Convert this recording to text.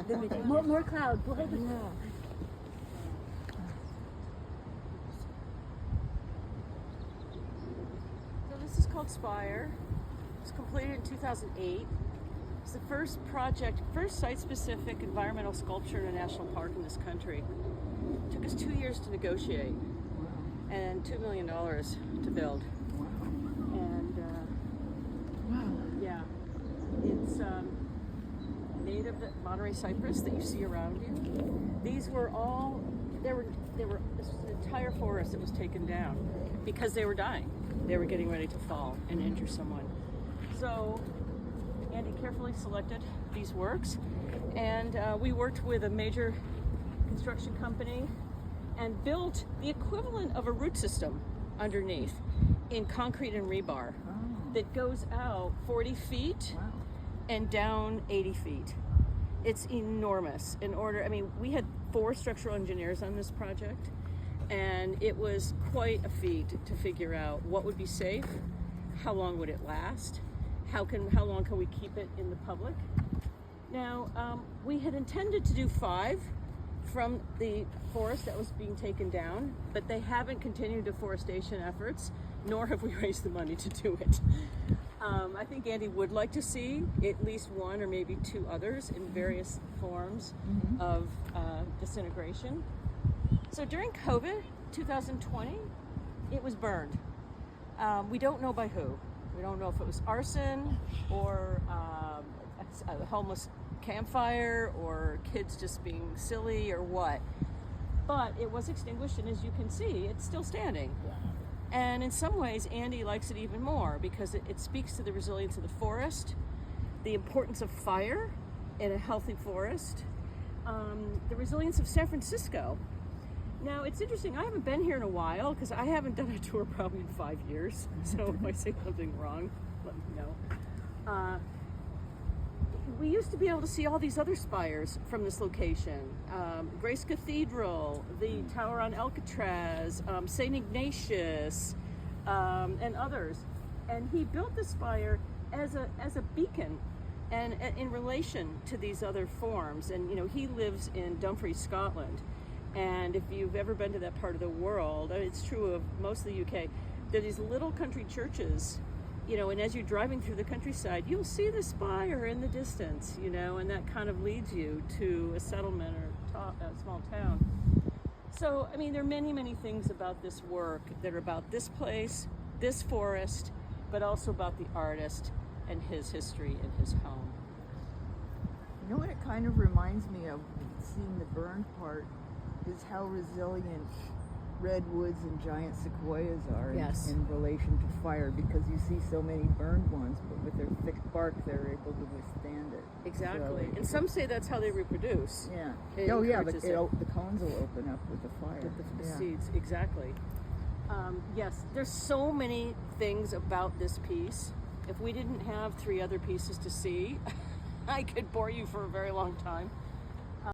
the video. More cloud. Blow the Yeah. So this is called Spire. It was completed in 2008. It's the first project, first site-specific environmental sculpture in a national park in this country. It took us 2 years to negotiate and $2 million to build. And Wow. yeah, it's native Monterey cypress that you see around you. These were all, this was an entire forest that was taken down because they were dying. They were getting ready to fall and injure someone. So Andy carefully selected these works, and we worked with a major construction company and built the equivalent of a root system underneath in concrete and rebar that goes out 40 feet Wow. and down 80 feet. It's enormous. We had 4 structural engineers on this project, and it was quite a feat to figure out what would be safe, how long would it last, how long can we keep it in the public. Now, we had intended to do 5 from the forest that was being taken down, but they haven't continued deforestation efforts, nor have we raised the money to do it. I think Andy would like to see at least 1 or maybe 2 others in various forms of disintegration. So during COVID, 2020, it was burned. We don't know by who. We don't know if it was arson or a homeless campfire or kids just being silly or what. But it was extinguished, and as you can see, it's still standing. And in some ways, Andy likes it even more because it speaks to the resilience of the forest, the importance of fire in a healthy forest, the resilience of San Francisco. Now, it's interesting, I haven't been here in a while because I haven't done a tour probably in 5 years. So if I say something wrong, let me know. We used to be able to see all these other spires from this location. Grace Cathedral, the Tower on Alcatraz, St. Ignatius, and others. And he built the spire as a beacon and in relation to these other forms. And he lives in Dumfries, Scotland. And if you've ever been to that part of the world, it's true of most of the UK, there are these little country churches, and as you're driving through the countryside, you'll see the spire in the distance, and that kind of leads you to a settlement or a small town. So, there are many, many things about this work that are about this place, this forest, but also about the artist and his history and his home. You know what it kind of reminds me of, seeing the burned part, is how resilient redwoods and giant sequoias are in relation to fire, because you see so many burned ones, but with their thick bark they're able to withstand it. Exactly. So, and some say that's how they reproduce. Yeah. It The cones will open up with the fire. With the seeds, exactly. Yes, there's so many things about this piece. If we didn't have 3 other pieces to see, I could bore you for a very long time.